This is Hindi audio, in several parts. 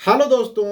हेलो दोस्तों,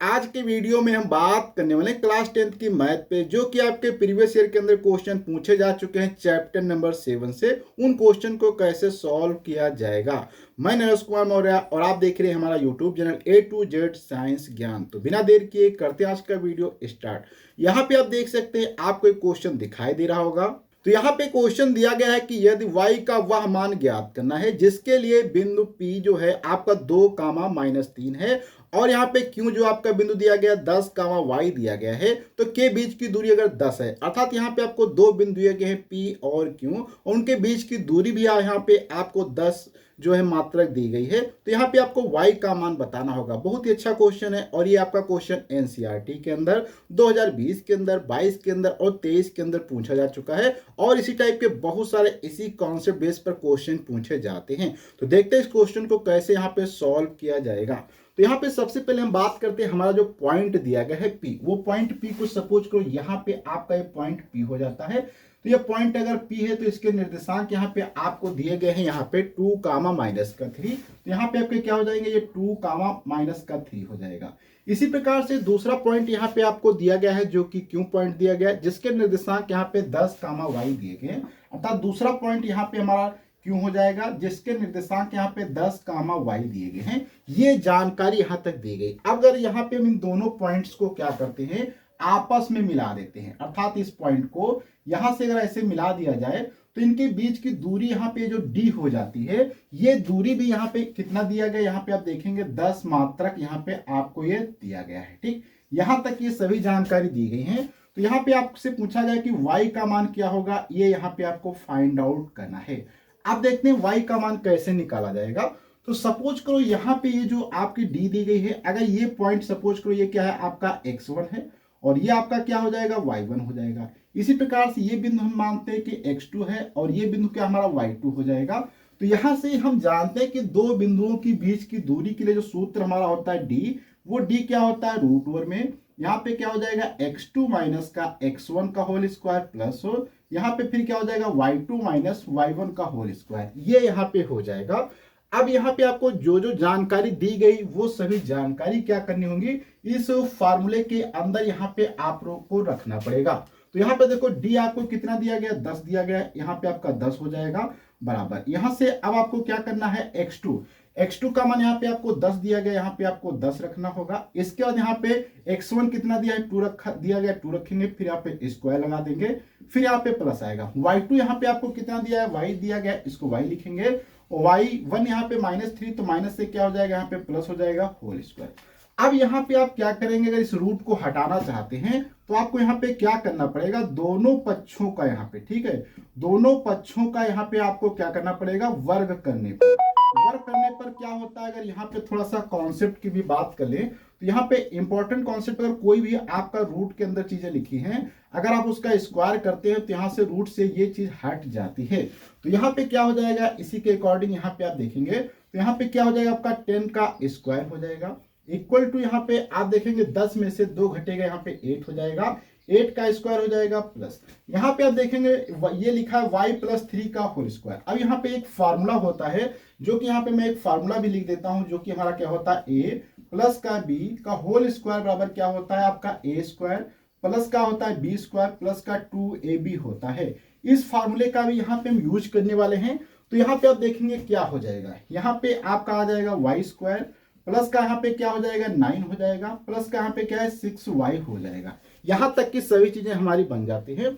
आज के वीडियो में हम बात करने वाले हैं क्लास 10th की मैथ पे, जो कि आपके प्रीवियस ईयर के अंदर क्वेश्चन पूछे जा चुके हैं चैप्टर नंबर 7 से। उन क्वेश्चन को कैसे सॉल्व किया जाएगा। मैं नरेश कुमार मौर्य और आप देख रहे हैं हमारा YouTube channel A to Z science ज्ञान। तो बिना देर किए करते हैं आज का वीडियो स्टार्ट। यहाँ पे आप देख सकते हैं, आपको एक क्वेश्चन दिखाई दे रहा होगा। तो यहाँ पे क्वेश्चन दिया गया है कि यदि y का वह मान ज्ञात करना है जिसके लिए बिंदु P जो है आपका 2, -3 है, और यहाँ पे Q जो आपका बिंदु दिया गया 10, y दिया गया है, तो के बीच की दूरी अगर 10 है, अर्थात यहाँ पे आपको दो बिंदु दिए गए हैं P और Q, और उनके बीच की दूरी भी यहाँ पे आपको 10 जो है मात्रक दी गई है। तो यहाँ पे आपको y का मान बताना होगा। बहुत ही अच्छा क्वेश्चन है, और ये आपका क्वेश्चन एनसीईआरटी के अंदर 2020 के अंदर, 22 के अंदर और 23 के अंदर पूछा जा चुका है, और इसी टाइप के बहुत सारे इसी कॉन्सेप्ट बेस पर क्वेश्चन पूछे जाते हैं। तो देखते हैं इस क्वेश्चन को कैसे यहाँ पे सॉल्व किया जाएगा। तो यहाँ पे सबसे पहले हम बात करते हैं, हमारा जो पॉइंट दिया गया है P, वो पॉइंट P को सपोज करो यहाँ पे आपका ये पॉइंट P हो जाता है। तो ये पॉइंट अगर P है तो इसके निर्देशांक यहाँ पे आपको दिए गए हैं, यहाँ पे 2, -3। तो यहाँ पे आपके क्या हो जाएंगे, ये 2, -3 हो जाएगा। इसी प्रकार से दूसरा पॉइंट यहाँ पे आपको दिया गया है, जो कि Q पॉइंट दिया गया है, जिसके निर्देशांक यहाँ पे 10, y दिए गए हैं। अर्थात दूसरा पॉइंट यहाँ पे हमारा क्यों हो जाएगा, जिसके निर्देशांक यहाँ पे 10, y दिए गए हैं। ये जानकारी यहाँ तक दी गई। अब अगर यहाँ पे हम इन दोनों पॉइंट्स को क्या करते हैं, आपस में मिला देते हैं, अर्थात इस पॉइंट को यहां से अगर ऐसे मिला दिया जाए तो इनके बीच की दूरी यहाँ पे जो d हो जाती है, ये दूरी भी यहाँ पे कितना दिया गया, यहाँ पे आप देखेंगे 10 मात्रक यहाँ पे आपको ये दिया गया है। ठीक, यहां तक ये सभी जानकारी दी गई है। तो यहाँ पे आपसे पूछा जाए कि y का मान क्या होगा, ये यहाँ पे आपको फाइंड आउट करना है। अब देखते हैं y का मान कैसे निकाला जाएगा। तो सपोज करो यहाँ पे ये जो आपकी d दी गई है, अगर ये पॉइंट सपोज करो ये क्या है, आपका x1 है, और ये आपका क्या हो जाएगा, y1 हो जाएगा। इसी प्रकार से ये बिंदु हम मानते हैं कि x2 है, और ये बिंदु क्या हमारा y2 हो जाएगा। तो यहां से हम जानते हैं कि दो बिंदुओं के बीच की दूरी के लिए जो सूत्र हमारा होता है d, वो d क्या होता है, √ओवर में यहाँ पे क्या हो जाएगा, x2 माइनस का x1 का होल स्क्वायर प्लस हो, यहाँ पे फिर क्या हो जाएगा, y2 माइनस y1 का होल स्क्वायर, ये यहाँ पे हो जाएगा। अब यहाँ पे आपको जो जो जानकारी दी गई वो सभी जानकारी क्या करनी होगी, इस फार्मूले के अंदर यहाँ पे आप लोग को रखना पड़ेगा। तो यहाँ पे देखो d आपको कितना दिया गया, 10 दिया गया, यहाँ पे आपका 10 हो जाएगा बराबर। यहाँ से अब आपको क्या करना है, x2 का मान यहाँ पे आपको 10 दिया गया, यहाँ पे आपको 10 रखना होगा। इसके बाद यहाँ पे x1 कितना दिया है, 2 रखा दिया गया, 2 रखेंगे, फिर यहाँ पे स्क्वायर लगा देंगे, फिर यहाँ पे प्लस आएगा। y2 यहाँ पे आपको कितना दिया है, y दिया गया, इसको y लिखेंगे, y1 यहाँ पे -3, तो माइनस से क्या हो जाएगा, यहाँ पे प्लस हो जाएगा होल स्क्वायर। अब यहाँ पे आप क्या करेंगे, अगर इस रूट को हटाना चाहते हैं तो आपको यहाँ पे क्या करना पड़ेगा, दोनों पक्षों का यहाँ पे, ठीक है, दोनों पक्षों का यहाँ पे आपको क्या करना पड़ेगा, वर्ग करने पर। वर्ग करने पर क्या होता है, अगर यहाँ पे थोड़ा सा कॉन्सेप्ट की भी बात कर लें तो यहाँ पे इंपॉर्टेंट कॉन्सेप्ट, अगर कोई भी आपका रूट के अंदर चीजें लिखी हैं, अगर आप उसका स्क्वायर करते हैं तो यहाँ से रूट से ये चीज हट जाती है। तो यहाँ पे क्या हो जाएगा, इसी के अकॉर्डिंग यहाँ पे आप देखेंगे तो यहाँ पे क्या हो जाएगा, आपका 10 का स्क्वायर हो जाएगा, इक्वल टू यहाँ पे आप देखेंगे 10 में से 2 घटेगा, यहाँ पे 8 हो जाएगा, 8 का स्क्वायर हो जाएगा प्लस, यहाँ पे आप देखेंगे ये लिखा है y + 3 का होल स्क्वायर। अब यहाँ पे एक फार्मूला होता है, जो कि यहाँ पे मैं एक फार्मूला भी लिख देता हूं, जो कि हमारा क्या होता है, a प्लस का b का होल स्क्वायर बराबर क्या होता है, आपका a स्क्वायर प्लस का होता है b स्क्वायर प्लस का 2ab होता है। इस फार्मूले का भी यहाँ पे हम यूज करने वाले हैं। तो यहाँ पे आप देखेंगे क्या हो जाएगा, यहाँ पे आपका आ जाएगा y स्क्वायर प्लस का यहाँ पे क्या हो जाएगा, 9 हो जाएगा, प्लस का यहाँ पे क्या है, 6y हो जाएगा। यहां तक की सभी चीजें हमारी बन जाती हैं।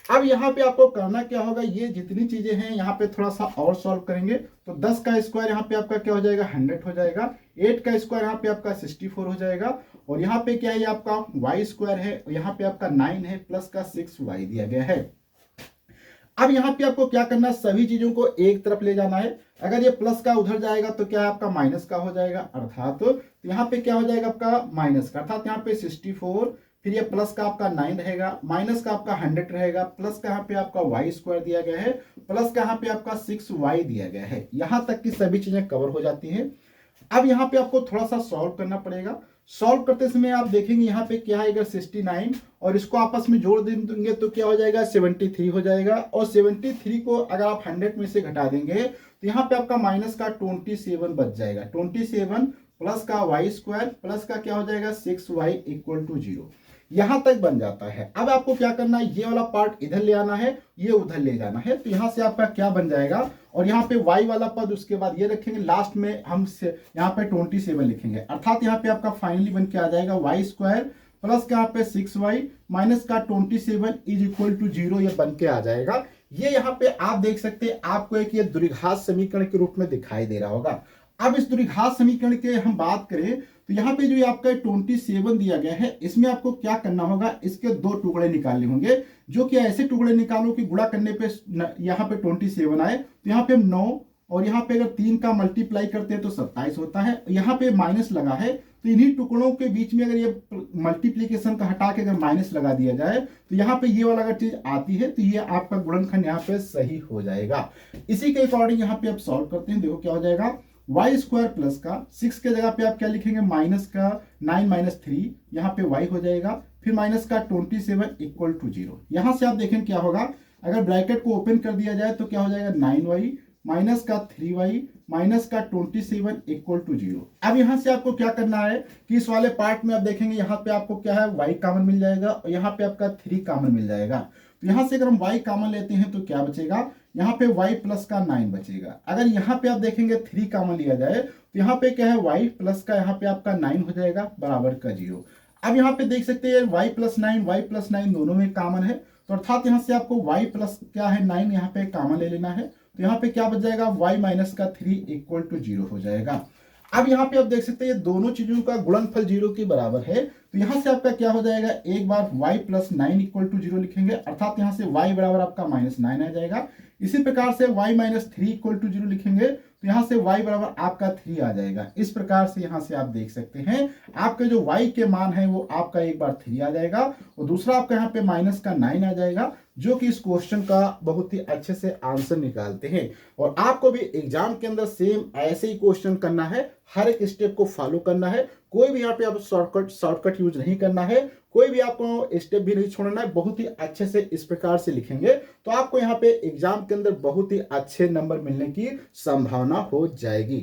अब यहाँ पे आपको करना क्या होगा, ये जितनी चीजें हैं यहाँ पे थोड़ा सा और सॉल्व करेंगे। तो 10 का स्क्वायर यहाँ पे आपका क्या हो जाएगा, 100 हो जाएगा, 8 का स्क्वायर यहाँ पे आपका 64 हो जाएगा, और यहाँ पे क्या है, आपका y स्क्वायर है, यहाँ पे आपका 9 है, प्लस का 6y दिया गया है। अब यहाँ पे आपको क्या करना है, सभी चीजों को एक तरफ ले जाना है। अगर ये प्लस का उधर जाएगा तो क्या है, आपका माइनस का हो जाएगा, अर्थात तो यहाँ पे क्या हो जाएगा, आपका माइनस का, अर्थात यहाँ पे 64, फिर ये प्लस का आपका 9 रहेगा, माइनस का आपका 100 रहेगा, प्लस का यहाँ पे आपका y स्क्वायर दिया गया है, प्लस का यहाँ पे आपका 6y दिया गया है। यहाँ तक की सभी चीजें कवर हो जाती हैं। अब यहाँ पे आपको थोड़ा सा सॉल्व करना पड़ेगा। सॉल्व करते समय आप देखेंगे यहाँ पे क्या है, अगर 69 और इसको आपस में जोड़ देंगे तो क्या हो जाएगा, 73 हो जाएगा, और 73 को अगर आप 100 में से घटा देंगे तो यहाँ पे आपका माइनस का 27 बच जाएगा, 27 प्लस का वाई स्क्वायर प्लस का क्या हो जाएगा 6y इक्वल टू 0। यहां तक बन जाता है। अब आपको क्या करना है, ये वाला पार्ट इधर ले आना है, ये उधर ले जाना है। तो यहां से आपका क्या बन जाएगा, और यहाँ पे y वाला पद उसके बाद ये रखेंगे, लास्ट में हम यहाँ पे 27 लिखेंगे, अर्थात यहाँ पे आपका फाइनली बन के आ जाएगा वाई स्क्वायर प्लस का यहाँ पे 6y माइनस का 27 इज इक्वल टू 0, ये बन के आ जाएगा। ये यहाँ पे आप देख सकते हैं, आपको एक ये द्विघात समीकरण के रूप में दिखाई दे रहा होगा। अब इस द्विघात समीकरण के हम बात करें तो यहाँ पे जो आपका 27 दिया गया है, इसमें आपको क्या करना होगा, इसके दो टुकड़े निकालने होंगे, जो कि ऐसे टुकड़े निकालो कि गुणा करने पे यहाँ पे 27 आए। तो यहाँ पे हम 9 और यहाँ पे अगर 3 का मल्टीप्लाई करते हैं तो 27 होता है। यहाँ पे माइनस लगा है, तो इन्हीं टुकड़ों के बीच में अगर ये मल्टीप्लीकेशन का हटा के अगर माइनस लगा दिया जाए तो यहाँ पे ये वाला अगर चीज आती है तो ये आपका गुणनखंड यहाँ पे सही हो जाएगा। इसी के अकॉर्डिंग यहाँ पे आप सॉल्व करते हैं, देखो क्या हो जाएगा, वाई स्क्वायर प्लस का 6 के जगह पे आप क्या लिखेंगे, माइनस का 9 माइनस 3, यहाँ पे y हो जाएगा, फिर माइनस का 27 इक्वल टू 0। यहां से आप देखें क्या होगा, अगर ब्रैकेट को ओपन कर दिया जाए तो क्या हो जाएगा 9y माइनस का 3y माइनस का 27 इक्वल टू 0। अब यहां से आपको क्या करना है कि इस वाले पार्ट में आप देखेंगे यहाँ पे आपको क्या है, y कॉमन मिल जाएगा और यहाँ पे आपका 3 कॉमन मिल जाएगा। तो यहां से अगर हम y कॉमन लेते हैं तो क्या बचेगा, यहाँ पे y प्लस का 9 बचेगा। अगर यहाँ पे आप देखेंगे 3 कॉमन लिया जाए तो यहाँ पे क्या है, y प्लस का यहाँ पे आपका 9 हो जाएगा बराबर का 0। अब यहाँ पे देख सकते हैं y प्लस 9 दोनों में कॉमन है, तो अर्थात यहाँ से आपको y प्लस क्या है 9 यहाँ पे कॉमन ले लेना है। तो यहाँ पे क्या बच जाएगा, y माइनस का 3 इक्वल टू 0 हो जाएगा। अब यहाँ पे आप देख सकते हैं ये दोनों चीजों का गुणनफल 0 के बराबर है, तो यहाँ से आपका क्या हो जाएगा, एक बार y प्लस 9 इक्वल टू 0 लिखेंगे, अर्थात यहाँ से y बराबर आपका माइनस 9 आ जाएगा। इसी प्रकार से y माइनस 3 इक्वल टू 0 लिखेंगे तो यहाँ से y बराबर आपका 3 आ जाएगा। इस प्रकार से यहाँ से आप देख सकते हैं आपके जो y के मान है वो आपका एक बार 3 आ जाएगा और दूसरा आपका यहाँ पे माइनस का 9 आ जाएगा, जो कि इस क्वेश्चन का बहुत ही अच्छे से आंसर निकालते हैं। और आपको भी एग्जाम के अंदर सेम ऐसे ही क्वेश्चन करना है, हर एक स्टेप को फॉलो करना है, कोई भी यहाँ पे आप शॉर्टकट यूज नहीं करना है, कोई भी आपको स्टेप भी नहीं छोड़ना है। बहुत ही अच्छे से इस प्रकार से लिखेंगे तो आपको यहाँ पे एग्जाम के अंदर बहुत ही अच्छे नंबर मिलने की संभावना हो जाएगी।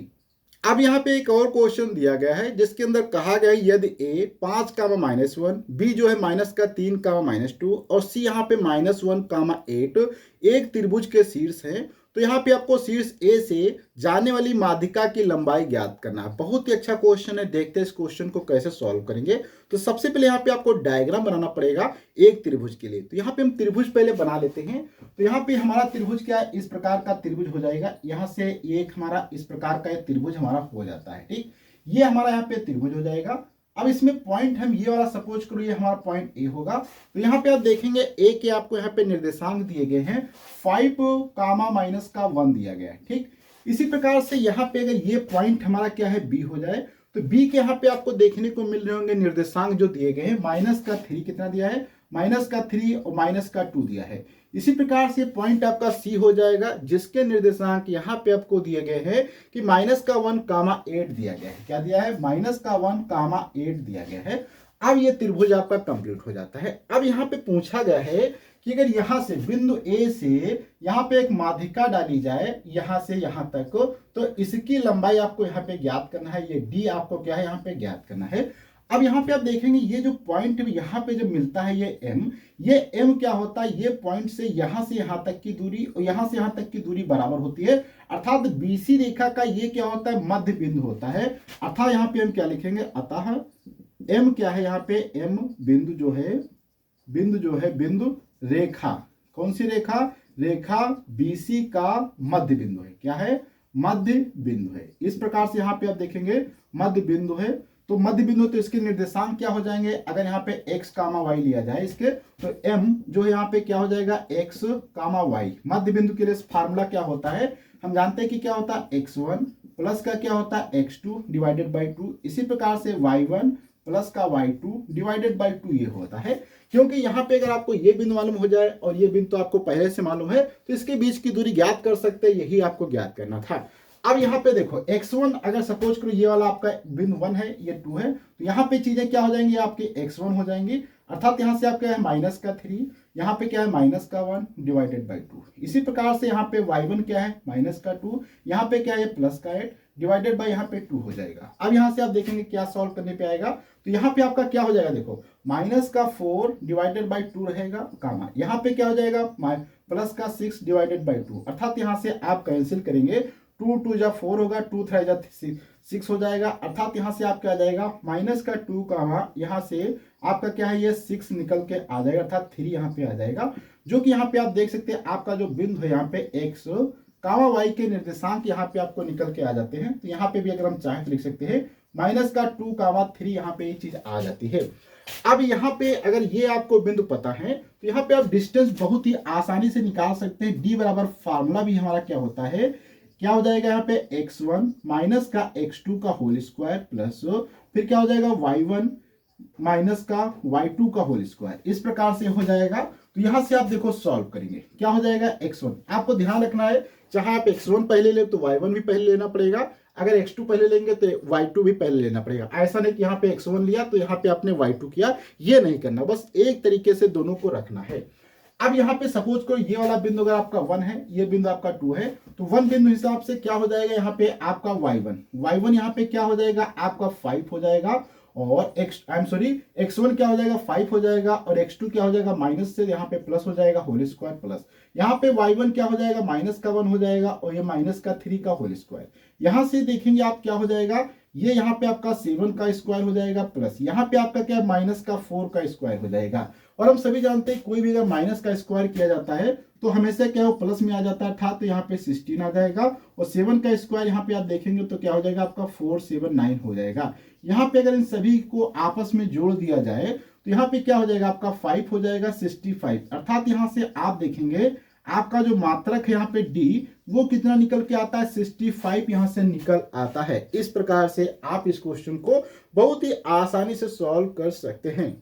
अब यहाँ पे एक और क्वेश्चन दिया गया है जिसके अंदर कहा गया है यदि a 5 कामा -1, b जो है माइनस का 3 कामा -2 और c यहाँ पे -1 कामा 8 एक त्रिभुज के शीर्ष हैं, तो यहाँ पे आपको शीर्ष ए से जाने वाली माध्यिका की लंबाई ज्ञात करना है। बहुत ही अच्छा क्वेश्चन है, देखते हैं इस क्वेश्चन को कैसे सॉल्व करेंगे। तो सबसे पहले यहाँ पे आपको डायग्राम बनाना पड़ेगा एक त्रिभुज के लिए। तो यहाँ पे हम त्रिभुज पहले बना लेते हैं। तो यहाँ पे हमारा त्रिभुज क्या है, इस प्रकार का त्रिभुज हो जाएगा। यहाँ से एक हमारा इस प्रकार का त्रिभुज हमारा हो जाता है, ठीक। ये हमारा यहाँ पे त्रिभुज हो जाएगा। अब इसमें पॉइंट हम ये वाला सपोज करो ये हमारा पॉइंट ए होगा। तो यहाँ पे आप देखेंगे ए के आपको यहाँ पे निर्देशांक दिए गए हैं 5 कामा माइनस का 1 दिया गया है, ठीक। इसी प्रकार से यहाँ पे अगर ये पॉइंट हमारा क्या है बी हो जाए तो बी के यहाँ पे आपको देखने को मिल रहे होंगे निर्देशांक जो दिए गए हैं, माइनस का 3 कितना दिया है, माइनस का 3 और माइनस का 2 दिया है। इसी प्रकार से पॉइंट आपका सी हो जाएगा जिसके निर्देशांक यहाँ पे आपको दिए गए हैं कि माइनस का 1 कामा 8 दिया गया है। क्या दिया है, माइनस का 1 कामा 8 दिया गया है। अब ये त्रिभुज आपका कंप्लीट हो जाता है। अब यहाँ पे पूछा गया है कि अगर यहाँ से बिंदु ए से यहाँ पे एक माध्यिका डाली जाए यहाँ से यहाँ तक, तो इसकी लंबाई आपको यहाँ पे ज्ञात करना है। ये डी आपको क्या है यहाँ पे ज्ञात करना है। अब यहाँ पे आप देखेंगे ये जो पॉइंट यहाँ पे जो मिलता है ये एम क्या होता है, ये पॉइंट से यहाँ तक की दूरी और यहाँ से यहाँ तक की दूरी बराबर होती है। अर्थात बीसी रेखा का ये क्या होता है, मध्य बिंदु होता है। अर्थात यहाँ पे हम क्या लिखेंगे, अतः एम क्या है, यहाँ पे एम बिंदु जो है बिंदु रेखा, कौन सी रेखा, रेखा बीसी का मध्य बिंदु है। क्या है, मध्य बिंदु है। इस प्रकार से यहाँ पे आप देखेंगे मध्य बिंदु है। तो मध्य बिंदु तो इसके निर्देशांक क्या हो जाएंगे, अगर यहाँ पे x कामा y लिया जाए इसके, तो m जो है यहाँ पे क्या हो जाएगा x कामा y। मध्य बिंदु के लिए फार्मूला क्या होता है, हम जानते हैं कि क्या होता है x1 प्लस का क्या होता है x2 डिवाइडेड बाई 2। इसी प्रकार से y1 प्लस का y2 डिवाइडेड बाई 2 ये होता है। क्योंकि यहाँ पे अगर आपको ये बिंदु मालूम हो जाए और ये बिंदु तो आपको पहले से मालूम है, तो इसके बीच की दूरी ज्ञात कर सकते हैं, यही आपको ज्ञात करना था। अब यहाँ पे देखो x1 अगर सपोज करो ये वाला आपका बिंदु 1 है, ये 2 है, तो यहाँ पे चीजें क्या हो जाएंगी, आपकी x1 हो जाएंगी। अर्थात यहाँ से आपका है माइनस का 3, यहाँ पे क्या है माइनस का 1 डिवाइडेड बाई 2। इसी प्रकार से यहाँ पे y1 क्या है माइनस का 2, यहाँ पे क्या है प्लस का 8 डिवाइडेड बाय यहाँ पे 2 हो जाएगा। अब यहाँ से आप देखेंगे क्या सॉल्व करने पे आएगा, तो यहाँ पे आपका क्या हो जाएगा, देखो माइनस का 4 डिवाइडेड बाय 2 रहेगा कामा, यहाँ पे क्या हो जाएगा प्लस का 6 डिवाइडेड बाय 2, अर्थात यहाँ से आप कैंसिल करेंगे, 2 2 जा 4 होगा, 2 3 जा 6 हो जाएगा, अर्थात यहाँ से आप क्या आ जाएगा माइनस का 2 कामा यहाँ से आपका क्या है ये 6 निकल के आ जाएगा, अर्थात 3 यहाँ पे आ जाएगा, जो कि यहाँ पे आप देख सकते हैं आपका जो बिंदु है यहाँ पे x कामा y के निर्देशांक यहाँ पे आपको निकल के आ जाते हैं। तो यहाँ पे भी अगर हम चाहें तो लिख सकते हैं माइनस का 2 कामा 3, यहाँ पे ये चीज आ जाती है। अब यहाँ पे अगर ये आपको बिंदु पता है तो यहाँ पे आप डिस्टेंस बहुत ही आसानी से निकाल सकते हैं। d बराबर फार्मूला भी हमारा क्या होता है, क्या हो जाएगा यहाँ पे x1 माइनस का x2 का होल स्क्वायर प्लस फिर क्या हो जाएगा y1 माइनस का y2 का होल स्क्वायर, इस प्रकार से हो जाएगा। तो यहां से आप देखो सॉल्व करेंगे, क्या हो जाएगा x1, आपको ध्यान रखना है चाहे आप x1 पहले ले तो y1 भी पहले लेना पड़ेगा, अगर x2 पहले लेंगे तो y2 भी पहले लेना पड़ेगा। ऐसा नहीं कि यहाँ पे x1 लिया तो यहाँ पे आपने y2 किया, ये नहीं करना, बस एक तरीके से दोनों को रखना है। अब यहाँ पे सपोज करो ये वाला बिंदु अगर आपका 1 है, ये बिंदु आपका 2 है, तो 1 बिंदु हिसाब से क्या हो जाएगा यहाँ पे आपका y1 यहाँ पे क्या हो जाएगा आपका 5 हो जाएगा, और x1 क्या हो जाएगा 5 हो जाएगा, और x2 क्या हो जाएगा माइनस से यहाँ पे प्लस हो जाएगा होल स्क्वायर प्लस, यहाँ पे y1 क्या हो जाएगा माइनस का 1 हो जाएगा, और ये माइनस का 3 का होल स्क्वायर। यहाँ से देखेंगे आप क्या हो जाएगा, ये यहाँ पे आपका 7 का स्क्वायर हो जाएगा प्लस यहाँ पे आपका क्या माइनस का 4 का स्क्वायर हो जाएगा। और हम सभी जानते हैं कोई भी अगर माइनस का स्क्वायर किया जाता है तो हमेशा क्या हो प्लस में आ जाता था, तो यहाँ पे 16 आ जाएगा, और 7 का स्क्वायर यहाँ पे आप देखेंगे तो क्या हो जाएगा आपका 479 हो जाएगा। यहाँ पे अगर इन सभी को आपस में जोड़ दिया जाए तो यहाँ पे क्या हो जाएगा आपका 5 हो जाएगा 65, अर्थात यहाँ से आप देखेंगे आपका जो मात्रक है यहाँ पे d वो कितना निकल के आता है 65 यहाँ से निकल आता है। इस प्रकार से आप इस क्वेश्चन को बहुत ही आसानी से सॉल्व कर सकते हैं।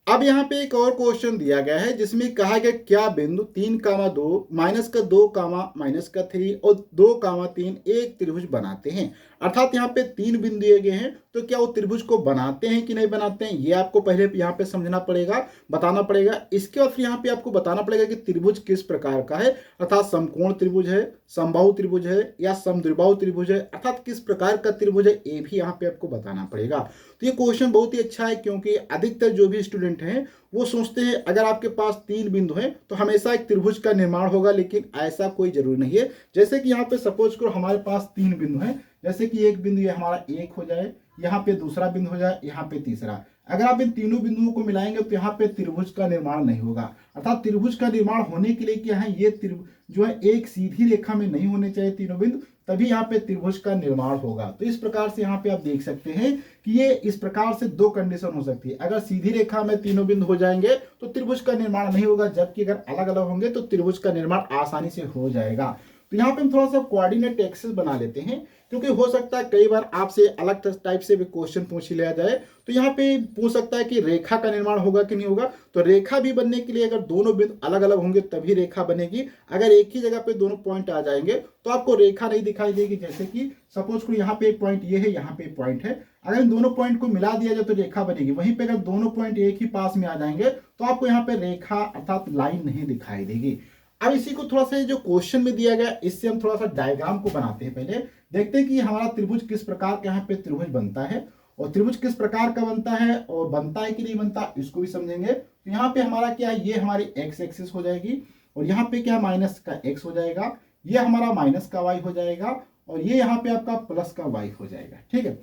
अब यहाँ पे एक और क्वेश्चन दिया गया है जिसमें कहा गया क्या बिंदु 3 कामा 2 माइनस का 2 कामा माइनस का 3 और 2 कामा 3 एक त्रिभुज बनाते हैं, अर्थात यहाँ पे 3 बिंदु दिए गए हैं, तो क्या वो त्रिभुज को बनाते हैं कि नहीं बनाते हैं, ये आपको पहले यहाँ पे समझना पड़ेगा, बताना पड़ेगा। इसके बाद फिर यहाँ पे आपको बताना पड़ेगा कि त्रिभुज किस प्रकार का है, अर्थात समकोण त्रिभुज है, समबाहु त्रिभुज है या समद्विबाहु त्रिभुज है, अर्थात किस प्रकार का त्रिभुज है ये भी यहाँ पे आपको बताना पड़ेगा। तो ये क्वेश्चन बहुत ही अच्छा है क्योंकि अधिकतर जो भी स्टूडेंट हैं वो सोचते हैं अगर आपके पास 3 बिंदु हैं तो हमेशा एक त्रिभुज का निर्माण होगा, लेकिन ऐसा कोई जरूरी नहीं है। जैसे कि यहाँ पे सपोज करो हमारे पास 3 बिंदु हैं, जैसे कि एक बिंदु ये हमारा 1 हो जाए, यहाँ पे दूसरा बिंदु हो जाए, यहाँ पे तीसरा, अगर आप इन तीनों बिंदुओं को मिलाएंगे तो यहाँ पे त्रिभुज का निर्माण नहीं होगा। अर्थात त्रिभुज का निर्माण होने के लिए क्या है, ये त्रिभुज जो है एक सीधी रेखा में नहीं होने चाहिए तीनों बिंदु, तभी यहाँ पे त्रिभुज का निर्माण होगा। तो इस प्रकार से यहाँ पे आप देख सकते हैं कि ये इस प्रकार से 2 कंडीशन हो सकती है, अगर सीधी रेखा में तीनों बिंदु हो जाएंगे तो त्रिभुज का निर्माण नहीं होगा, जबकि अगर अलग अलग होंगे तो त्रिभुज का निर्माण आसानी से हो जाएगा। तो यहाँ पे हम थोड़ा सा कोऑर्डिनेट एक्सिस बना लेते हैं, क्योंकि हो सकता है कई बार आपसे अलग टाइप से भी क्वेश्चन पूछ लिया जाए, तो यहाँ पे पूछ सकता है कि रेखा का निर्माण होगा कि नहीं होगा। तो रेखा भी बनने के लिए अगर दोनों बिंदु अलग अलग होंगे तभी रेखा बनेगी, अगर एक ही जगह पे दोनों पॉइंट आ जाएंगे तो आपको रेखा नहीं दिखाई देगी। जैसे कि सपोज करो यहाँ पे एक पॉइंट ये है, यहाँ पे एक पॉइंट है, अगर इन दोनों पॉइंट को मिला दिया जाए तो रेखा बनेगी, वहीं पे अगर दोनों पॉइंट एक ही पास में आ जाएंगे तो आपको यहाँ पे रेखा अर्थात लाइन नहीं दिखाई देगी। अब इसी को थोड़ा सा जो क्वेश्चन में दिया गया इससे हम थोड़ा सा डायग्राम को बनाते हैं, पहले देखते हैं कि हमारा त्रिभुज किस प्रकार का यहाँ पे त्रिभुज बनता है, और त्रिभुज किस प्रकार का बनता है और बनता है कि नहीं बनता इसको भी समझेंगे। तो यहाँ पे हमारा क्या है, ये हमारी x एक्सिस हो जाएगी, और यहाँ पे क्या माइनस का x हो जाएगा, ये हमारा माइनस का y हो जाएगा, और ये यहाँ पे आपका प्लस का y हो जाएगा। ठीक है,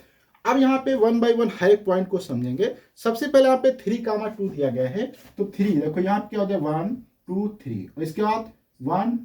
अब यहाँ पे 1 बाय 1 हर एक पॉइंट को समझेंगे। सबसे पहले यहाँ पे 3 कामा 2 दिया गया है, तो 3 देखो यहाँ पे क्या हो जाए 1 2 3, और इसके बाद 1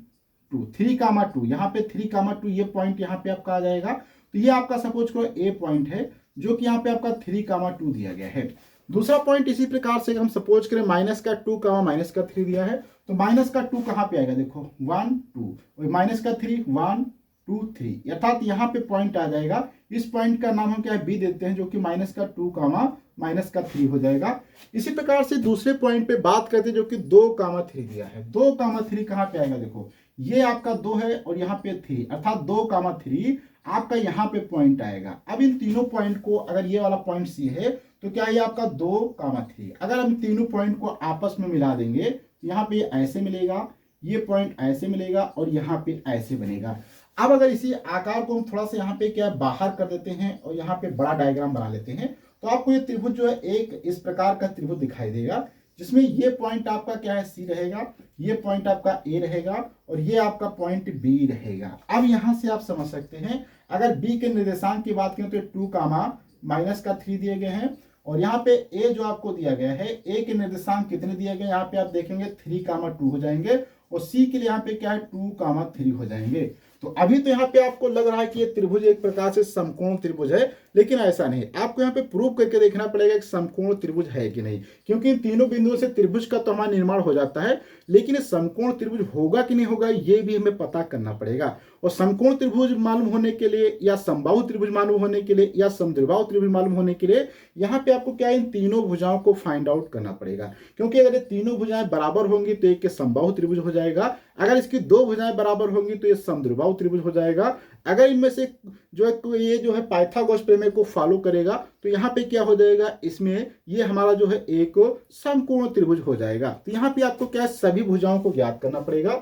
2 3 कामा 2, यहाँ पे 3 कामा 2 ये पॉइंट यहाँ पे आपका आ जाएगा। तो ये आपका सपोज करो ए पॉइंट है जो कि यहाँ पे आपका 3 कामा 2 दिया गया है। दूसरा पॉइंट इसी प्रकार से हम सपोज करें माइनस का 2 कामा माइनस का 3 दिया है, तो माइनस का 2 कहाँ पे आएगा, देखो 1 2, और माइनस का 3 1 2 3, अर्थात यहाँ पे पॉइंट आ जाएगा। इस पॉइंट का नाम हम क्या है बी देते हैं, जो कि माइनस का 2 कामा माइनस का 3 हो जाएगा। इसी प्रकार से दूसरे पॉइंट पे बात करते हैं जो कि 2 कामा 3 दिया है। 2 कामा 3 कहाँ पे आएगा, देखो ये आपका 2 है और यहाँ पे 3, अर्थात 2 कामा 3 आपका यहाँ पे पॉइंट आएगा। अब इन तीनों पॉइंट को अगर ये वाला पॉइंट सी है तो क्या ये आपका 2 कामा 3, अगर हम तीनों पॉइंट को आपस में मिला देंगे तो यहाँ पे ऐसे मिलेगा, ये पॉइंट ऐसे मिलेगा और यहाँ पे ऐसे बनेगा। अब अगर इसी आकार को हम थोड़ा सा यहाँ पे क्या बाहर कर देते हैं और यहाँ पे बड़ा डायग्राम बना लेते हैं, तो आपको ये त्रिभुज जो है एक इस प्रकार का त्रिभुज दिखाई देगा, जिसमें ये पॉइंट आपका क्या है सी रहेगा, ये पॉइंट आपका ए रहेगा और ये आपका पॉइंट बी रहेगा। अब यहां से आप समझ सकते हैं, अगर बी के निर्देशांक की बात करें तो 2 कामा -3 दिए गए हैं, और यहाँ पे ए जो आपको दिया गया है, ए के निर्देशांक कितने दिए गए यहाँ पे आप देखेंगे 3 कामा 2 हो जाएंगे, और सी के लिए यहाँ पे क्या है 2 कामा 3 हो जाएंगे। तो अभी तो यहाँ पे आपको लग रहा है कि ये त्रिभुज एक प्रकार से समकोण त्रिभुज है, लेकिन ऐसा नहीं। आपको यहाँ पे प्रूव करके देखना पड़ेगा कि समकोण त्रिभुज है कि नहीं, क्योंकि इन तीनों बिंदुओं से त्रिभुज का तो हमारा निर्माण हो जाता है, लेकिन समकोण त्रिभुज होगा कि नहीं होगा ये भी हमें पता करना पड़ेगा। और समकोण त्रिभुज मालूम होने के लिए, या समबाहु त्रिभुज मालूम होने के लिए, या समद्विबाहु त्रिभुज मालूम होने के लिए यहाँ पे आपको क्या इन तीनों भुजाओं को फाइंड आउट करना पड़ेगा। क्योंकि अगर ये तीनों भुजाएं बराबर होंगी तो एक के समबाहु त्रिभुज हो जाएगा, अगर इसकी दो भुजाएं बराबर होंगी तो ये समद्विबाहु त्रिभुज हो जाएगा। अगर इनमें से जो है ये जो है पाइथागोरस प्रमेय को फॉलो करेगा तो यहाँ पे क्या हो जाएगा, इसमें ये हमारा जो है एक समकोण त्रिभुज हो जाएगा। तो यहाँ पे आपको क्या है सभी भुजाओं को ज्ञात करना पड़ेगा।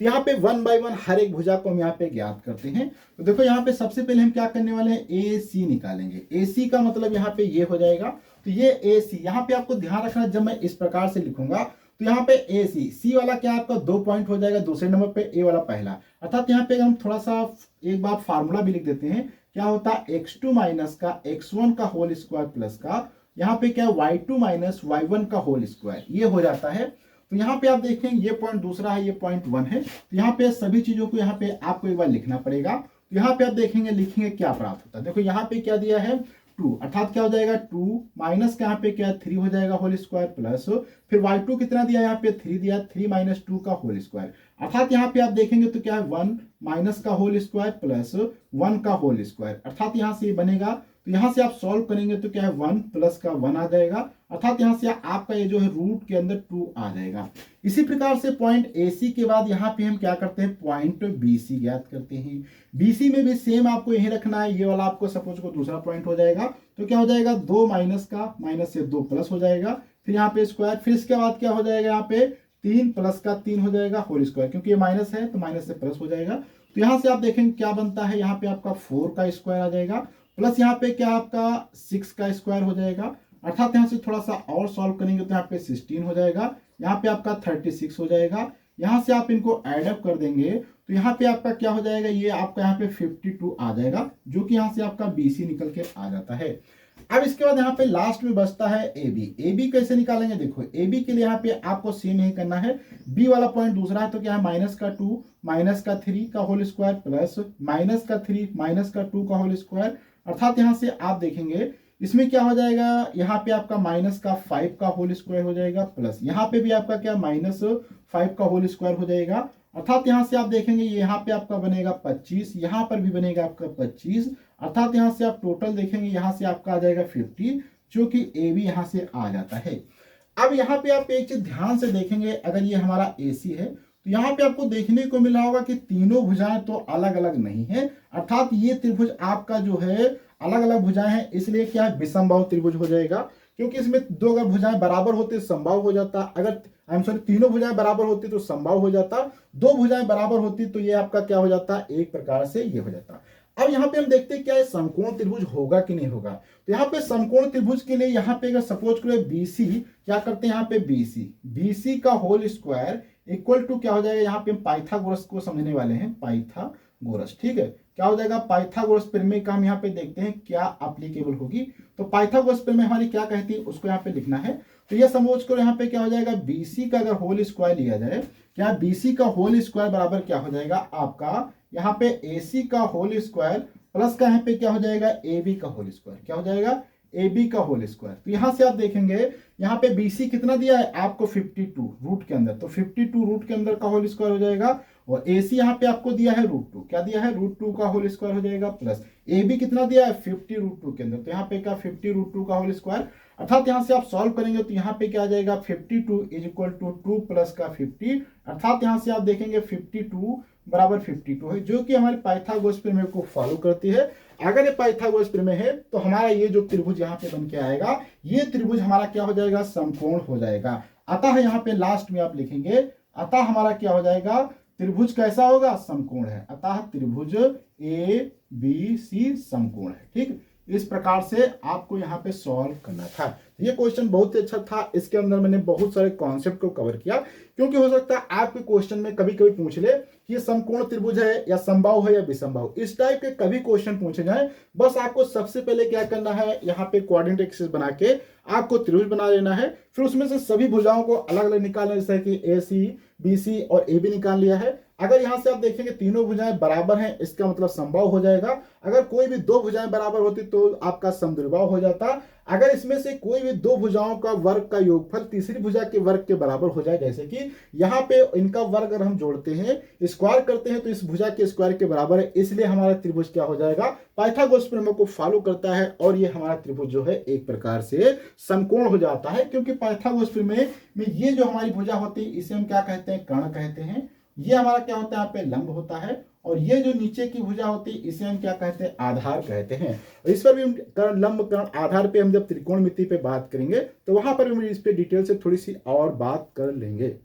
तो यहाँ पे 1 बाय 1 हर एक भुजा को हम यहाँ पे ज्ञात करते हैं। तो देखो यहाँ पे सबसे पहले हम क्या करने वाले हैं, ए सी निकालेंगे। ए सी का मतलब यहाँ पे ये हो जाएगा, तो ये ए सी, यहाँ पे आपको ध्यान रखना जब मैं इस प्रकार से लिखूंगा तो यहाँ पे ए सी वाला क्या आपका 2 पॉइंट हो जाएगा, दूसरे नंबर पे ए वाला पहला। अर्थात यहाँ पे हम थोड़ा सा एक बार फार्मूला भी लिख देते हैं, क्या होता है x2 माइनस का x1 का होल स्क्वायर प्लस का यहाँ पे क्या y2 माइनस y1 का होल स्क्वायर, ये हो जाता है। तो यहाँ पे आप देखेंगे ये पॉइंट दूसरा है, ये पॉइंट 1 है। तो यहाँ पे सभी चीजों को यहाँ पे आपको एक बार लिखना पड़ेगा। तो यहाँ पे आप देखेंगे लिखेंगे क्या प्राप्त होता है। देखो यहाँ पे क्या दिया है 2, अर्थात क्या हो जाएगा 2 माइनस का यहाँ पे क्या 3 हो जाएगा होल स्क्वायर प्लस, फिर y2 कितना दिया यहाँ पे 3 दिया, 3 माइनस 2 का होल स्क्वायर, अर्थात यहाँ पे आप देखेंगे तो क्या है 1 माइनस का होल स्क्वायर प्लस 1 का होल स्क्वायर, अर्थात यहाँ से ये बनेगा। तो यहाँ से आप सॉल्व करेंगे तो क्या है 1 प्लस का 1 आ जाएगा, अर्थात यहाँ से आपका ये जो है रूट के अंदर 2 आ जाएगा। इसी प्रकार से पॉइंट ए सी के बाद यहाँ पे हम क्या करते हैं, पॉइंट बी सी ज्ञात करते हैं। बी सी में भी सेम आपको यही रखना है, ये वाला आपको सपोज को दूसरा पॉइंट हो जाएगा। तो क्या हो जाएगा 2 माइनस का माइनस से 2 प्लस हो जाएगा, फिर यहाँ पे स्क्वायर, फिर इसके बाद क्या हो जाएगा यहाँ पे 3 प्लस का 3 हो जाएगा होल स्क्वायर, क्योंकि ये माइनस है तो माइनस से प्लस हो जाएगा। तो यहाँ से आप देखेंगे क्या बनता है, यहाँ पे आपका 4 का स्क्वायर आ जाएगा, प्लस यहाँ पे क्या आपका 6 का स्क्वायर हो जाएगा, अर्थात यहाँ से थोड़ा सा और सॉल्व करेंगे तो यहाँ पे 16 हो जाएगा, यहाँ पे आपका 36 हो जाएगा। यहाँ से आप इनको ऐड अप कर देंगे तो यहाँ पे आपका क्या हो जाएगा, ये आपका यहाँ पे 52 आ जाएगा, जो कि यहाँ से आपका BC निकल के आ जाता है। अब इसके बाद यहाँ पे लास्ट में बचता है AB। AB कैसे निकालेंगे, देखो AB के लिए यहाँ पे आपको सेम नहीं करना है, B वाला पॉइंट दूसरा है, तो क्या है माइनस का 2 माइनस का 3 का होल स्क्वायर प्लस माइनस का 3 माइनस का 2 का होल स्क्वायर, अर्थात यहाँ से आप देखेंगे इसमें क्या हो जाएगा, यहाँ पे आपका माइनस का 5 का होल स्क्वायर हो जाएगा प्लस यहाँ पे भी आपका क्या माइनस 5 का होल स्क्वायर हो जाएगा, अर्थात यहाँ से आप देखेंगे यहाँ पे आपका बनेगा 25, यहाँ पर भी बनेगा आपका 25, अर्थात यहाँ से आप टोटल देखेंगे यहाँ से आपका आ जाएगा 50, जो कि ए बी यहाँ से आ जाता है। अब यहाँ पे आप एक चीज ध्यान से देखेंगे, अगर ये हमारा AC है तो यहाँ पे आपको देखने को मिला होगा कि तीनों भुजाएं तो अलग अलग नहीं है, अर्थात ये त्रिभुज आपका जो है अलग अलग भुजाएं हैं, इसलिए क्या है विषमबाहु त्रिभुज हो जाएगा, क्योंकि इसमें दो अगर भुजाएं बराबर होते समबाहु हो जाता, अगर तीनों भुजाएं बराबर होती तो समबाहु हो जाता, दो भुजाएं बराबर होती तो ये आपका क्या हो जाता, एक प्रकार से ये हो जाता। अब यहाँ पे हम देखते हैं क्या है समकोण त्रिभुज होगा कि नहीं होगा। तो यहाँ पे समकोण त्रिभुज के लिए यहाँ पे अगर सपोज करो BC, क्या करते हैं यहाँ पे BC का होल स्क्वायर इक्वल टू क्या हो जाएगा, यहाँ पे हम पाइथागोरस को समझने वाले हैं, पाइथागोरस, ठीक है। क्या हो जाएगा पाइथागोरस प्रमेय का हम यहाँ पे देखते हैं क्या एप्लीकेबल होगी। तो पाइथागोरस प्रमेय हमारी क्या कहती है उसको यहाँ पे लिखना है। तो ये समझ करो यहाँ पे क्या हो जाएगा, BC का अगर होल स्क्वायर लिया जाए, क्या BC का होल स्क्वायर बराबर क्या हो जाएगा आपका यहाँ पे AC का होल स्क्वायर प्लस का यहाँ पे क्या हो जाएगा AB का होल स्क्वायर, क्या हो जाएगा AB का होल स्क्वायर। तो यहाँ से आप देखेंगे यहाँ पे BC कितना दिया है आपको 52 रूट के अंदर, तो 52 रूट के अंदर का होल स्क्वायर हो जाएगा, और AC यहाँ पे आपको दिया है √2, क्या दिया है √2 का होल स्क्वायर हो जाएगा, प्लस AB कितना दिया है 50 √2 के अंदर, तो यहाँ पे क्या 50 √2 का होल स्क्वायर, अर्थात यहाँ से आप सॉल्व करेंगे तो यहाँ पे क्या आ जाएगा 52 = 2 प्लस का 50, अर्थात यहाँ से आप देखेंगे 52 बराबर 52 है, जो कि हमारे पाइथागोरस प्रमेय को फॉलो करती है। अगर ये पाइथागोरस प्रमेय है तो हमारा ये जो त्रिभुज यहाँ पे बन के आएगा, ये त्रिभुज हमारा क्या हो जाएगा, समकोण हो जाएगा। अतः यहाँ पे लास्ट में आप लिखेंगे, अतः हमारा क्या हो जाएगा, त्रिभुज कैसा होगा, समकोण है, अतः त्रिभुज ए बी सी समकोण है। ठीक, इस प्रकार से आपको यहाँ पे सॉल्व करना था। ये क्वेश्चन बहुत ही अच्छा था, इसके अंदर मैंने बहुत सारे कॉन्सेप्ट को कवर किया, क्योंकि हो सकता है आपके क्वेश्चन में कभी कभी पूछ ले कि ये समकोण त्रिभुज है या समबाहु है या विषमबाहु, इस टाइप के कभी क्वेश्चन पूछे जाए, बस आपको सबसे पहले क्या करना है, यहाँ पे कोऑर्डिनेट एक्सिस बना के आपको त्रिभुज बना लेना है, फिर उसमें से सभी भुजाओं को अलग अलग निकालना, जैसे कि ए सी बी सी और ए बी निकाल लिया है। अगर यहां से आप देखेंगे तीनों भुजाएं बराबर हैं, इसका मतलब समबाहु हो जाएगा। अगर कोई भी दो भुजाएं बराबर होती तो आपका समद्विबाहु हो जाता। अगर इसमें से कोई भी दो भुजाओं का वर्ग का योगफल तीसरी भुजा के वर्ग के बराबर हो जाए, जैसे कि यहाँ पे इनका वर्ग अगर हम जोड़ते हैं, स्क्वायर करते हैं, तो इस भुजा के स्क्वायर के बराबर है, इसलिए हमारा त्रिभुज क्या हो जाएगा, पाइथागोरस प्रमेय को फॉलो करता है, और ये हमारा त्रिभुज जो है एक प्रकार से समकोण हो जाता है, क्योंकि पाइथागोरस प्रमेय में ये जो हमारी भुजा होती है इसे हम क्या कहते हैं, कर्ण कहते हैं। ये हमारा क्या होता है, यहाँ पे लंब होता है, और ये जो नीचे की भुजा होती है इसे हम क्या कहते हैं, आधार कहते हैं। इस पर भी हम कर्ण लंब कर्ण आधार पे हम जब त्रिकोणमिति पे बात करेंगे तो वहां पर हम इस पे डिटेल से थोड़ी सी और बात कर लेंगे।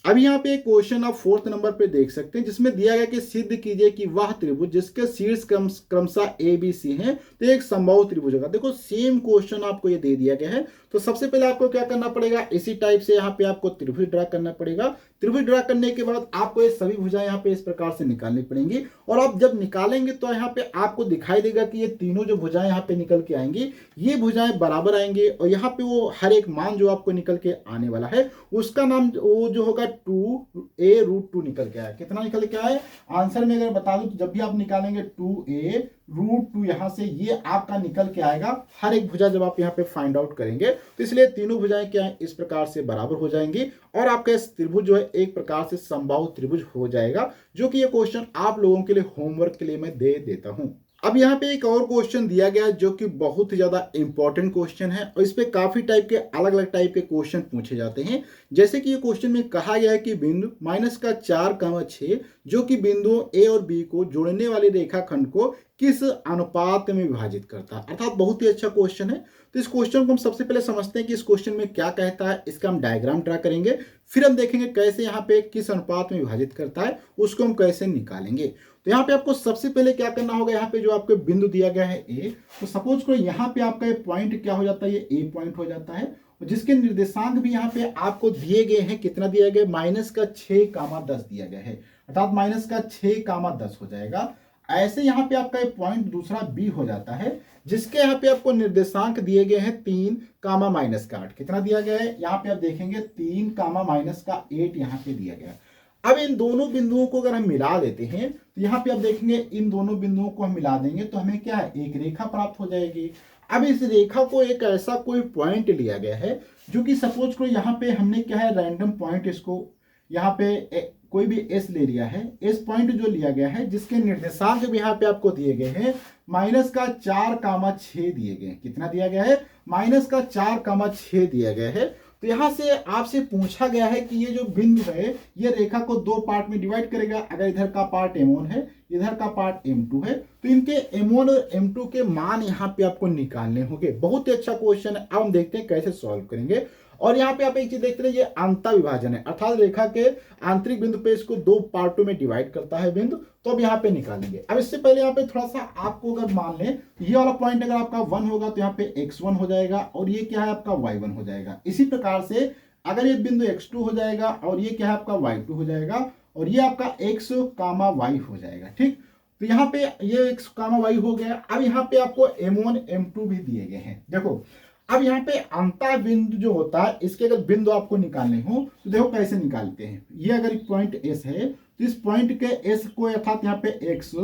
अब यहाँ पे एक क्वेश्चन आप 4th नंबर पे देख सकते हैं, जिसमें दिया गया कि सिद्ध कीजिए कि वह त्रिभुज जिसके शीर्ष क्रमशः ए बी सी हैं तो एक समबाहु त्रिभुज होगा। देखो सेम क्वेश्चन आपको ये दे दिया गया है, तो सबसे पहले आपको क्या करना पड़ेगा, इसी टाइप से यहाँ पे आपको त्रिभुज ड्रा करना पड़ेगा। त्रिभुज ड्रा करने के बाद आपको ये सभी भुजाएं यहाँ पे इस प्रकार से निकालनी पड़ेंगी, और आप जब निकालेंगे तो यहाँ पे आपको दिखाई देगा कि ये तीनों जो भुजाएं यहाँ पे निकल के आएंगी, ये भुजाएं बराबर आएंगे, और यहाँ पे वो हर एक मान जो आपको निकल के आने वाला है उसका नाम वो जो होगा 2a√2 निकल के आया। कितना निकल के आए, आंसर में अगर बता दूं तो जब भी आप निकालेंगे 2a√2 यहां से ये आपका निकल के आएगा, हर एक भुजा जब आप यहाँ पे फाइंड आउट करेंगे, तो इसलिए तीनों भुजाएं क्या है, इस प्रकार से बराबर हो जाएंगी, और आपका इस त्रिभुज जो है एक प्रकार से समबाहु त्रिभुज हो जाएगा, जो कि ये क्वेश्चन आप लोगों के लिए होमवर्क के लिए मैं दे देता हूं। अब यहाँ पे एक और क्वेश्चन दिया गया है जो कि बहुत ही ज्यादा इंपॉर्टेंट क्वेश्चन है, और इस पे काफी टाइप के अलग अलग टाइप के क्वेश्चन पूछे जाते हैं। जैसे कि ये क्वेश्चन में कहा गया है कि बिंदु -4,6 जो कि बिंदुओं ए और बी को जोड़ने वाले रेखाखंड को किस अनुपात में विभाजित करता है, अर्थात बहुत ही अच्छा क्वेश्चन है। तो इस क्वेश्चन को हम सबसे पहले समझते हैं कि इस क्वेश्चन में क्या कहता है, इसका हम डायग्राम ड्रा करेंगे, फिर हम देखेंगे कैसे यहाँ पे किस अनुपात में विभाजित करता है, उसको हम कैसे निकालेंगे। तो यहाँ पे आपको सबसे पहले क्या करना होगा, यहाँ पे जो आपको बिंदु दिया गया है ए, तो सपोज करो यहाँ पे आपका ये पॉइंट क्या हो जाता है, ये ए पॉइंट हो जाता है, जिसके निर्देशांक भी यहाँ पे आपको दिए गए हैं, कितना दिया गया, -6,10 दिया गया है, अर्थात -6,10 हो जाएगा। ऐसे यहाँ पे आपका एक पॉइंट दूसरा बी हो जाता है, जिसके यहाँ पे आपको निर्देशांक दिए गए हैं 3, -8, कितना दिया गया है, यहाँ पे आप देखेंगे 3, -8 यहाँ पे दिया गया है। अब इन दोनों बिंदुओं को अगर हम मिला देते हैं तो यहाँ पे आप देखेंगे इन दोनों बिंदुओं को हम मिला देंगे तो हमें क्या है, एक रेखा प्राप्त हो जाएगी। अब इस रेखा को एक ऐसा कोई पॉइंट लिया गया है जो कि सपोज करो यहाँ पे हमने क्या है, रैंडम पॉइंट इसको यहाँ पे कोई भी एस ले लिया है, एस पॉइंट जो लिया गया है, जिसके निर्देशांक भी यहाँ पे आपको दिए गए हैं -4,6 दिए गए हैं। कितना दिया गया है, -4,6 दिया गया है। तो यहां से आपसे पूछा गया है कि ये जो बिंदु है ये रेखा को दो पार्ट में डिवाइड करेगा। अगर इधर का पार्ट m1 है, इधर का पार्ट m2 है, तो इनके m1 और m2 के मान यहाँ पे आपको निकालने होंगे। बहुत ही अच्छा क्वेश्चन है। अब हम देखते हैं कैसे सॉल्व करेंगे। और यहाँ पे आप एक चीज देखते हैं, ये अंतर विभाजन है, अर्थात रेखा के आंतरिक बिंदु पे इसको दो पार्टों में डिवाइड करता है बिंदु। तो अब यहाँ पे निकालेंगे। अब इससे पहले यहाँ पे थोड़ा सा आपको अगर मान लें, ये वाला पॉइंट अगर आपका 1 होगा तो यहाँ पे x1 हो जाएगा और ये क्या है आपका y1 हो जाएगा। इसी प्रकार से अगर ये बिंदु x2 हो जाएगा और ये क्या है आपका y2 हो जाएगा और ये आपका x, y हो जाएगा। ठीक, तो यहाँ पे ये x, y हो गया। अब यहाँ पे आपको m1 m2 भी दिए गए हैं। देखो अब यहाँ पे अंतर बिंदु जो होता है, इसके अगर बिंदु आपको निकालने हो तो देखो कैसे निकालते हैं। ये अगर एक पॉइंट S है तो इस पॉइंट के S को अर्थात यहाँ पे x,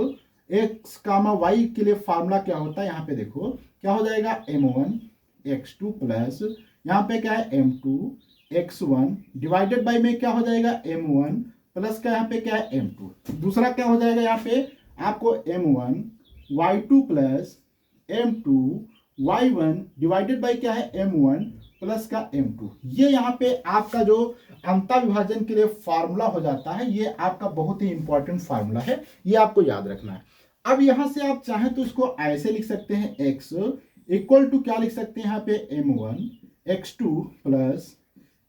y के लिए फार्मूला क्या होता है, यहाँ पे देखो क्या हो जाएगा, m1 x2 प्लस यहाँ पे क्या है m2 x1 डिवाइडेड बाई में क्या हो जाएगा m1 प्लस क्या यहाँ पे क्या है m2। दूसरा क्या हो जाएगा, यहाँ पे आपको m1 y2 plus m2 y1 divided by क्या है m1 प्लस का m2। ये यहाँ पे आपका जो अंतर विभाजन के लिए फार्मूला हो जाता है, ये आपका बहुत ही इंपॉर्टेंट फार्मूला है, ये आपको याद रखना है। अब यहाँ से आप चाहें तो इसको ऐसे लिख सकते हैं, x इक्वल टू क्या लिख सकते हैं यहाँ पे m1 x2 plus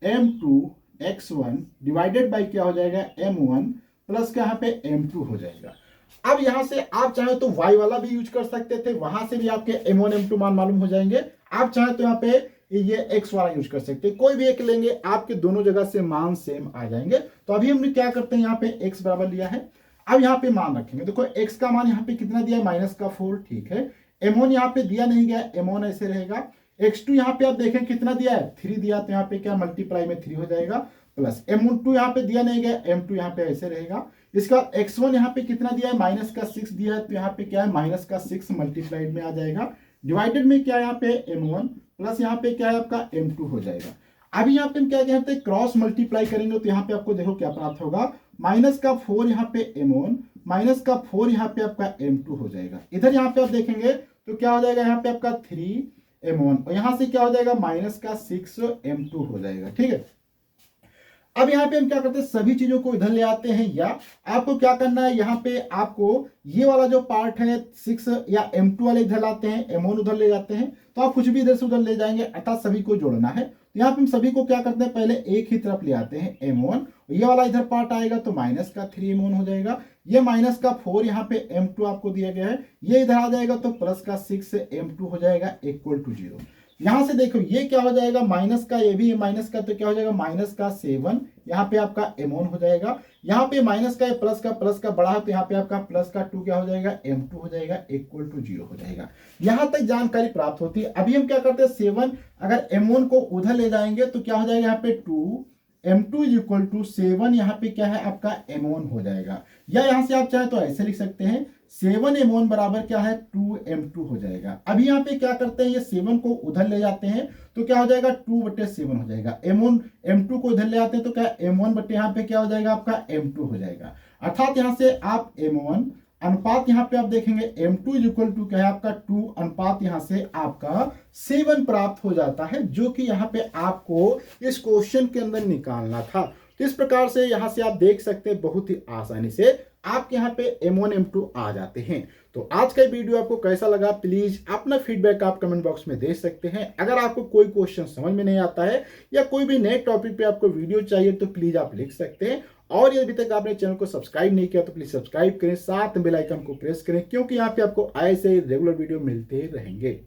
m2 x1 divided by क्या हो जाएगा m1 प्लस का यहाँ पे M2 हो जाएगा। अब यहां से आप चाहे तो y वाला भी यूज कर सकते थे, वहां से भी आपके M1 M2 मान मालूम हो जाएंगे। आप चाहे तो यहाँ पे ये x वाला यूज कर सकते हैं, कोई भी एक लेंगे आपके दोनों जगह से मान सेम आ जाएंगे। तो अभी हमने क्या करते हैं, यहाँ पे x बराबर लिया है। अब यहाँ पे मान रखेंगे, देखो x का मान यहाँ पे कितना दिया है, -4, ठीक है। M1 यहाँ पे दिया नहीं गया, M1 ऐसे रहेगा। x2 यहाँ पे आप देखें कितना दिया है, 3 दिया, तो यहाँ पे क्या मल्टीप्लाई में 3 हो जाएगा, प्लस M2 यहाँ पे दिया नहीं गया, M2 यहाँ पे ऐसे रहेगा। इसका x1 यहाँ पे कितना दिया है, -6 दिया है, तो यहाँ पे क्या है -6 मल्टीप्लाइड में आ जाएगा, डिवाइडेड में क्या है यहाँ पे M1 प्लस यहाँ पे क्या है आपका M2 हो जाएगा। अभी यहाँ पे हम क्या कहते हैं, क्रॉस मल्टीप्लाई करेंगे तो यहाँ पे आपको देखो क्या प्राप्त होगा, -4 यहाँ पे M1 -4 यहाँ पे आपका M2 हो जाएगा। इधर यहाँ पे आप देखेंगे तो क्या हो जाएगा, यहाँ पे आपका 3 M1 और यहाँ से क्या हो जाएगा -6 M2 हो जाएगा, ठीक है। अब यहाँ पे हम क्या करते हैं, सभी चीजों को इधर ले आते हैं, या आपको क्या करना है, यहाँ पे आपको ये वाला जो पार्ट है 6 या M2 वाले इधर लाते हैं, M1 उधर ले जाते हैं, तो आप कुछ भी इधर से उधर ले जाएंगे, अर्थात सभी को जोड़ना है। तो यहाँ पे हम सभी को क्या करते हैं, पहले एक ही तरफ ले आते हैं M1, ये वाला इधर पार्ट आएगा तो -3 M1 हो जाएगा, ये -4 यहाँ पे M2 आपको दिया गया है, ये इधर आ जाएगा तो +6 M2 हो जाएगा इक्वल टू 0। यहां से देखो ये क्या हो जाएगा, माइनस का, ये भी माइनस का, तो क्या हो जाएगा -7 यहाँ पे आपका M1 हो जाएगा। यहाँ पे माइनस का प्लस का बढ़ा तो यहाँ पे आपका +2 क्या हो जाएगा, M2 हो जाएगा इक्वल टू 0 हो जाएगा। यहां तक जानकारी प्राप्त होती है। अभी हम क्या करते हैं, 7 अगर M1 को उधर ले जाएंगे तो क्या हो जाएगा, यहाँ पे 2 M2 इज इक्वल टू 7 यहाँ पे क्या है आपका M1 हो जाएगा, या यहां से आप चाहे तो ऐसे लिख सकते हैं 7 M1 बराबर क्या है 2 M2 हो जाएगा। अभी यहाँ पे क्या करते हैं, ये 7 को उधर ले जाते हैं तो क्या हो जाएगा 2/7 हो जाएगा, M1 M2 को उधर ले आते हैं तो क्या M1 बटे यहाँ पे क्या हो जाएगा आपका M2 हो जाएगा। अर्थात यहाँ से आप M1 अनुपात यहाँ पे आप देखेंगे M2 इज इक्वल टू क्या है आपका 2 अनुपात यहाँ से आपका 7 प्राप्त हो जाता है, जो कि यहाँ पे आपको इस क्वेश्चन के अंदर निकालना था। तो इस प्रकार से यहाँ से आप देख सकते हैं बहुत ही आसानी से आपके यहाँ पे M1 M2 आ जाते हैं। तो आज का वीडियो आपको कैसा लगा, प्लीज अपना फीडबैक आप कमेंट बॉक्स में दे सकते हैं। अगर आपको कोई क्वेश्चन समझ में नहीं आता है या कोई भी नए टॉपिक पे आपको वीडियो चाहिए तो प्लीज आप लिख सकते हैं। और यदि अभी तक आपने चैनल को सब्सक्राइब नहीं किया तो प्लीज सब्सक्राइब करें, साथ बेल आइकन को प्रेस करें, क्योंकि यहाँ पे आपको ऐसे रेगुलर वीडियो मिलते रहेंगे।